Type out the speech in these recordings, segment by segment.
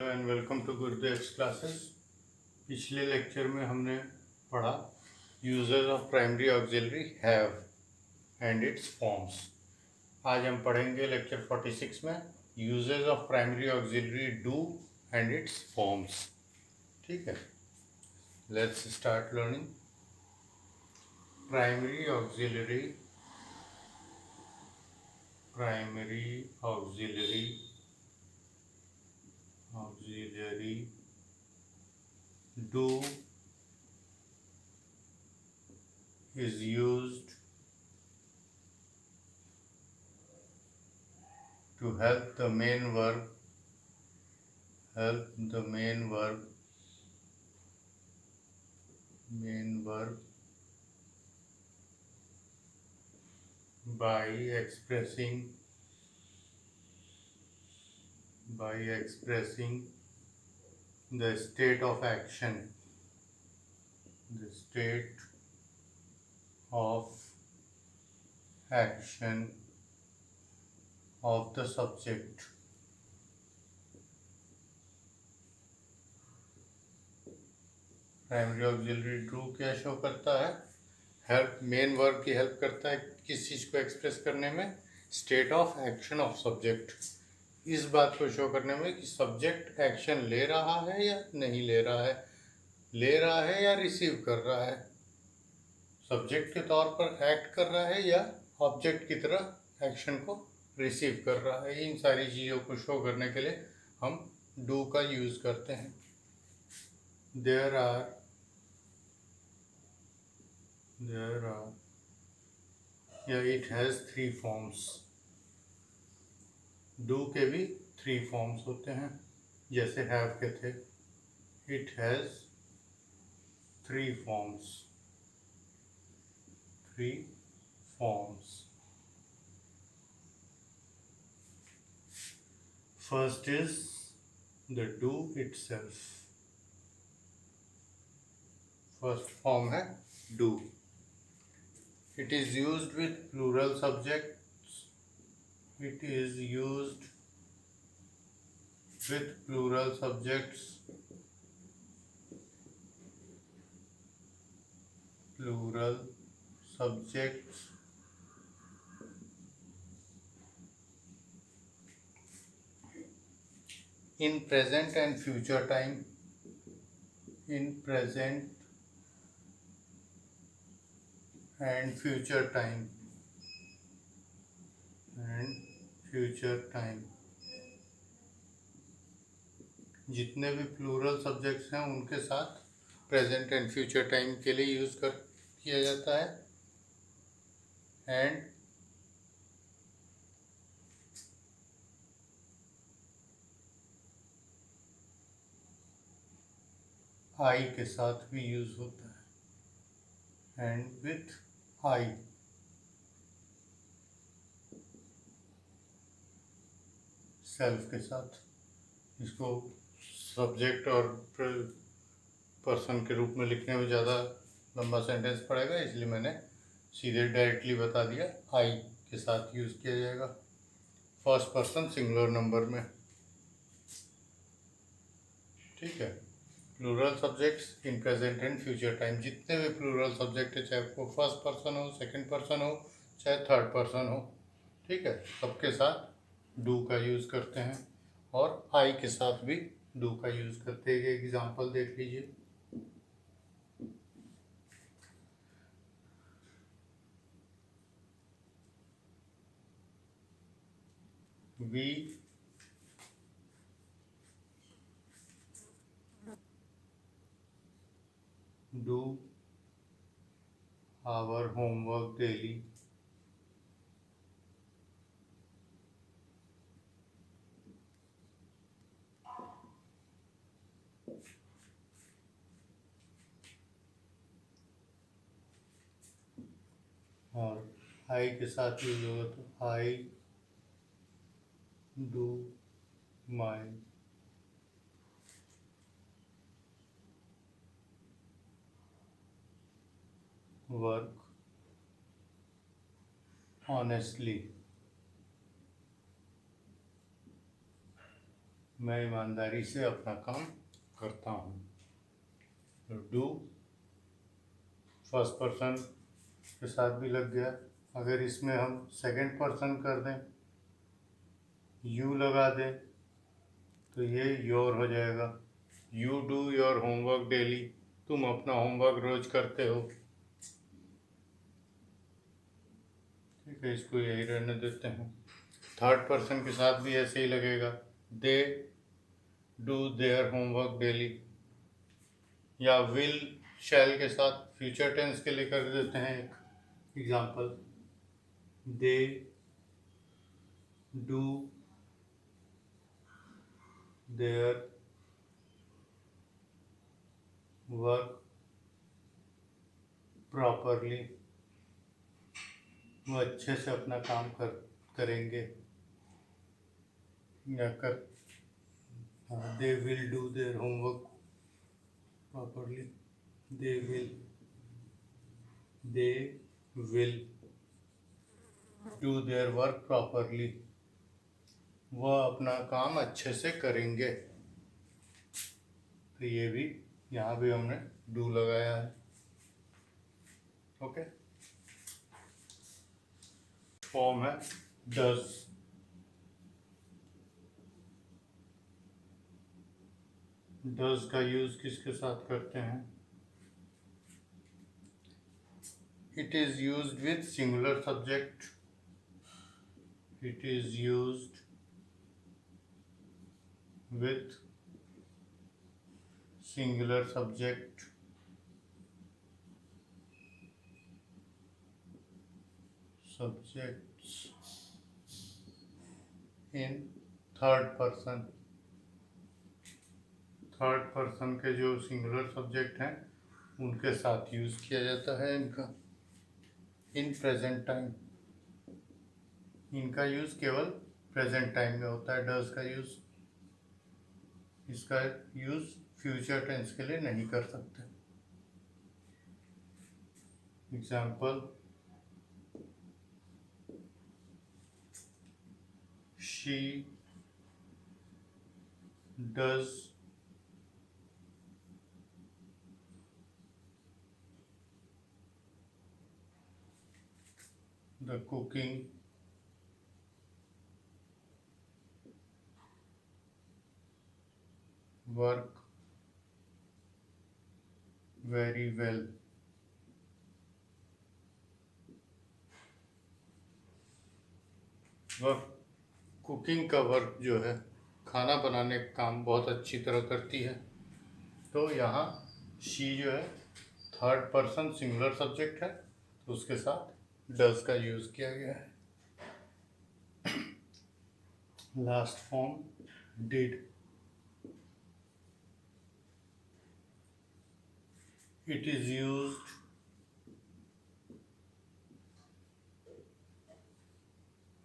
And welcome to गुरुदेव्स classes. पिछले lecture में हमने पढ़ा uses of primary auxiliary have and its forms. आज हम पढ़ेंगे लेक्चर 46 में uses of primary auxiliary do and its forms. ठीक है, let's start learning. Primary auxiliary do is used to help the main verb by expressing the state of action of the subject. Primary auxiliary do क्या show करता है? Help, main verb की help करता है किस चीज़ को एक्सप्रेस करने में? State of action of subject. इस बात को शो करने में कि सब्जेक्ट एक्शन ले रहा है या नहीं ले रहा है, ले रहा है या रिसीव कर रहा है, सब्जेक्ट के तौर पर एक्ट कर रहा है या ऑब्जेक्ट की तरह एक्शन को रिसीव कर रहा है। इन सारी चीज़ों को शो करने के लिए हम डू का यूज़ करते हैं। There are it has three forms. Do के भी 3 forms होते हैं, जैसे have के थे। It has 3 forms. First is the do itself. First form है do. It is used with plural subjects. In present and future time. जितने भी प्लूरल सब्जेक्ट्स हैं उनके साथ प्रेजेंट एंड फ्यूचर टाइम के लिए यूज़ किया जाता है। एंड आई के साथ भी यूज़ होता है। एंड विथ आई, सेल्फ के साथ। इसको सब्जेक्ट और पर्सन के रूप में लिखने में ज़्यादा लंबा सेंटेंस पड़ेगा, इसलिए मैंने सीधे डायरेक्टली बता दिया, आई के साथ यूज़ किया जाएगा फर्स्ट पर्सन सिंगुलर नंबर में। ठीक है, plural subjects in present and future time. जितने भी प्लूरल सब्जेक्ट है, चाहे वो फर्स्ट पर्सन हो, सेकंड पर्सन हो, चाहे थर्ड पर्सन हो, ठीक है, सबके साथ डू का यूज़ करते हैं। और आई के साथ भी डू का यूज़ करते हैं। एग्जाम्पल देख लीजिए। We do our homework daily. और आई के साथ यूज होगा तो I do my work honestly. मैं ईमानदारी से अपना काम करता हूँ। डू फर्स्ट पर्सन के साथ भी लग गया। अगर इसमें हम सेकंड पर्सन कर दें, यू लगा दें, तो ये योर हो जाएगा। You do your homework daily, तुम अपना होमवर्क रोज करते हो। ठीक है, इसको यही रहने देते हैं। थर्ड पर्सन के साथ भी ऐसे ही लगेगा। They do their homework daily, या विल शैल के साथ फ्यूचर टेंस के लिए कर देते हैं एक example. They do their work properly, वो अच्छे से अपना काम करेंगे। या कर they will do their homework properly, they will do their work properly, वह अपना काम अच्छे से करेंगे। तो ये भी, यहाँ भी हमने डू लगाया है। ओके, फॉर्म है डज। डज का यूज किसके साथ करते हैं? It is used with singular subject. It is used with singular subject subjects in third person। Third person के जो सिंगुलर सब्जेक्ट हैं उनके साथ यूज किया जाता है इनका। इन प्रेजेंट टाइम, इनका यूज केवल प्रेजेंट टाइम में होता है। डज का यूज, इसका यूज फ्यूचर टेंस के लिए नहीं कर सकते। Example, she does the cooking work very well. वह कुकिंग का वर्क जो है, खाना बनाने का काम बहुत अच्छी तरह करती है। तो यहाँ शी जो है थर्ड पर्सन सिंगुलर सब्जेक्ट है, तो उसके साथ डज का यूज किया गया है। Last form did. It is used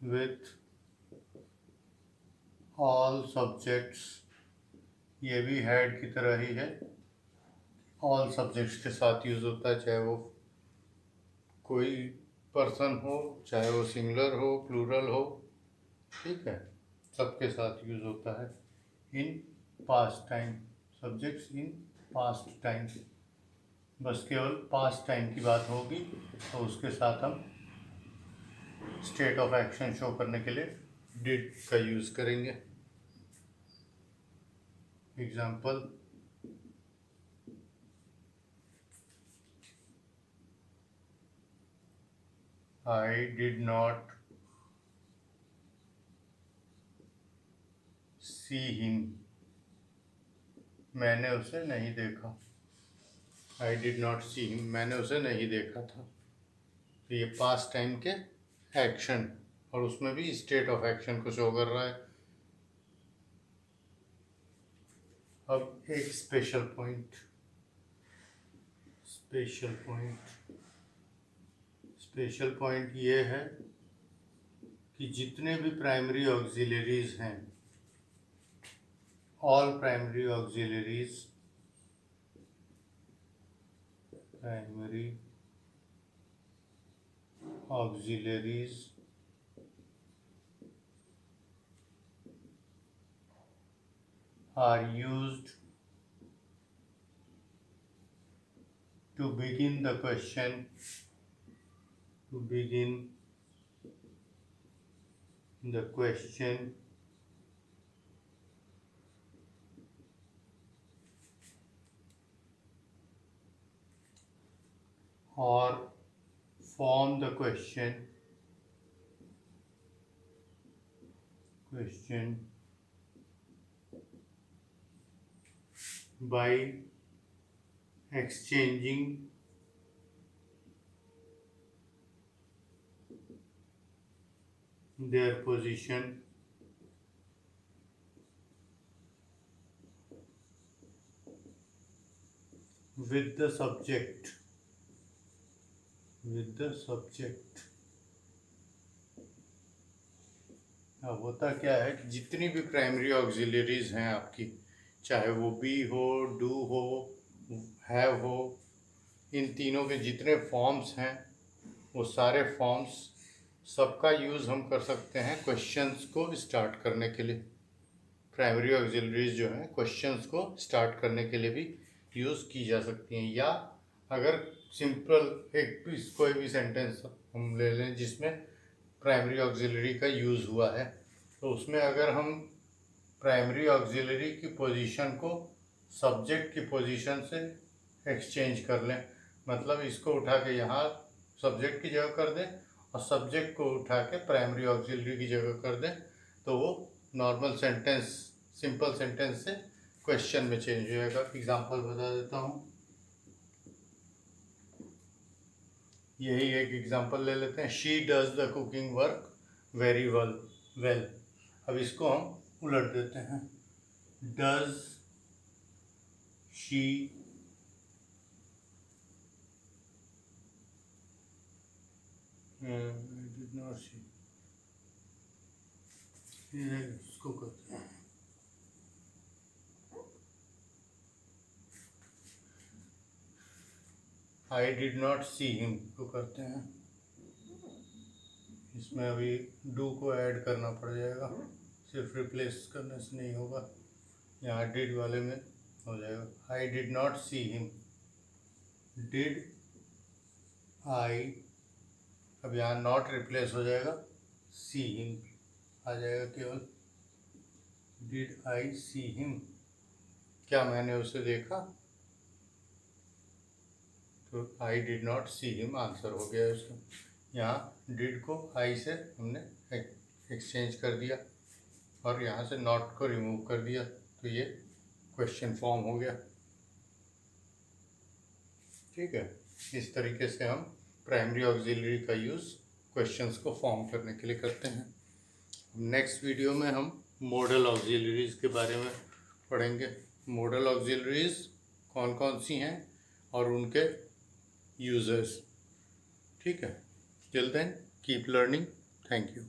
with all subjects. ये भी हैड की तरह ही है, ऑल सब्जेक्ट्स के साथ यूज होता है, चाहे वो कोई पर्सन हो, चाहे वो सिंगुलर हो, प्लूरल हो। ठीक है, सबके साथ यूज होता है। In past time, subjects in past time, बस केवल पास्ट टाइम की बात होगी तो उसके साथ हम स्टेट ऑफ एक्शन शो करने के लिए डिड का यूज करेंगे। Example, I did not see him, मैंने उसे नहीं देखा। I did not see him, मैंने उसे नहीं देखा था। तो ये पास्ट टाइम के एक्शन, और उसमें भी स्टेट ऑफ एक्शन को शो कर रहा है। अब एक स्पेशल पॉइंट, स्पेशल पॉइंट ये है कि जितने भी प्राइमरी ऑक्सिलरीज हैं, all primary auxiliaries, are used to begin the question, to begin the question or form the question by exchanging their position with the subject. अब होता क्या है कि जितनी भी प्राइमरी ऑक्सिलरीज हैं आपकी, चाहे वो बी हो, डू हो, हैव हो, इन तीनों के जितने फॉर्म्स हैं वो सारे फॉर्म्स सबका यूज़ हम कर सकते हैं क्वेश्चंस को स्टार्ट करने के लिए। प्राइमरी ऑक्सिलरीज जो हैं क्वेश्चंस को स्टार्ट करने के लिए भी यूज़ की जा सकती हैं। या अगर सिंपल एक कोई भी सेंटेंस हम ले लें जिसमें प्राइमरी ऑक्सिलरी का यूज़ हुआ है, तो उसमें अगर हम प्राइमरी ऑक्सिलरी की पोजीशन को सब्जेक्ट की पोजीशन से एक्सचेंज कर लें, मतलब इसको उठा के यहाँ सब्जेक्ट की जगह कर दें और सब्जेक्ट को उठा के प्राइमरी ऑक्सिलरी की जगह कर दें, तो वो नॉर्मल सेंटेंस, सिंपल सेंटेंस से क्वेश्चन में चेंज हो जाएगा। एग्जांपल बता देता हूँ, यही एक एग्जांपल ले लेते हैं। She does the cooking work very well. अब इसको हम उलट देते हैं, डज शी डिड नॉट सी, इसको करते हैं I did not see him को करते हैं। इसमें अभी डू को ऐड करना पड़ जाएगा, सिर्फ रिप्लेस करने से नहीं होगा, यहाँ डिड वाले में हो जाएगा। I did not see him, did I, अब यहाँ नॉट रिप्लेस हो जाएगा, सी हिम आ जाएगा केवल। डिड आई सी हिम, क्या मैंने उसे देखा, तो I did not see him answer हो गया उसका। यहाँ डिड को आई से हमने एक्सचेंज कर दिया और यहाँ से नॉट को रिमूव कर दिया, तो ये क्वेश्चन फॉर्म हो गया। ठीक है, इस तरीके से हम प्राइमरी ऑक्सिलरी का यूज़ क्वेश्चंस को फॉर्म करने के लिए करते हैं। नेक्स्ट वीडियो में हम मॉडल ऑक्सिलरीज के बारे में पढ़ेंगे। मॉडल ऑक्सिलरीज कौन कौन सी हैं और उनके यूजर्स। ठीक है, till then keep learning, thank you.